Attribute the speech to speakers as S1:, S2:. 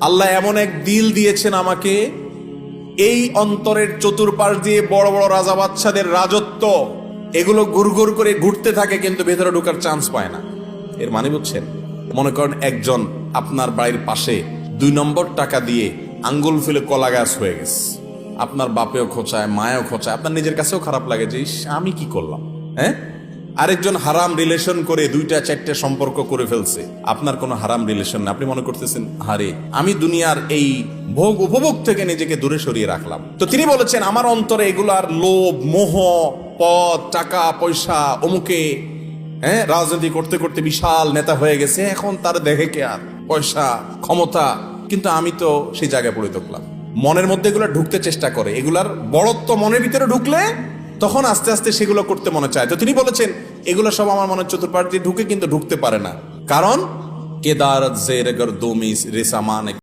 S1: আল্লাহ এমন এক দিল দিয়েছেন আমাকে, এই অন্তরের চতুর্পাশ দিয়ে বড় বড় রাজা বাদশাদের রাজত্ব, এগুলো গুড়গুড় করে ঘুরতে থাকে, কিন্তু ভেতরে ঢোকার চান্স পায় না। এর মানে বুঝছেন? মনে করেন একজন আপনার বাড়ির পাশে 2 নম্বর টাকা দিয়ে আঙ্গুল ফুলে কলা গাছ হয়ে গেছে, আপনার বাপেও খোঁচায়, মায়েও খোঁচায়, আপনার নিজের কাছেও খারাপ লাগে যে ইস, আমি কি করলাম। হ্যাঁ, আরেকজন হারাম রিলেশন করে 2টা 4টে সম্পর্ক করে ফেলছে, আপনার কোনো হারাম রিলেশন না, আপনি মনে করতেছেন হারে আমি দুনিয়ার এই ভোগ উপভোগ থেকে নিজেকে দূরে সরিয়ে রাখলাম। তো তিনি বলেছেন আমার অন্তরে এগুলার লোভ, মোহ, পদ, টাকা পয়সা, অমুকে রাজনীতি করতে করতে বিশাল নেতা হয়ে গেছে, এখন তার দেখে কে আর পয়সা, ক্ষমতা, কিন্তু আমি তো সেই জায়গায় পড়ে থাকলাম। মনের মধ্যে এগুলো ঢুকতে চেষ্টা করে, এগুলার বড়ত্ব মনের ভিতরে ঢুকলে তখন আস্তে আস্তে সেগুলো করতে মনে চায়। তো তিনি বলেছেন এগুলো সব আমার মনের চতুর্পাশ দিয়ে ঢুকে, কিন্তু ঢুকতে পারে না, কারণ কেদার জের গর্দমিস রেসামান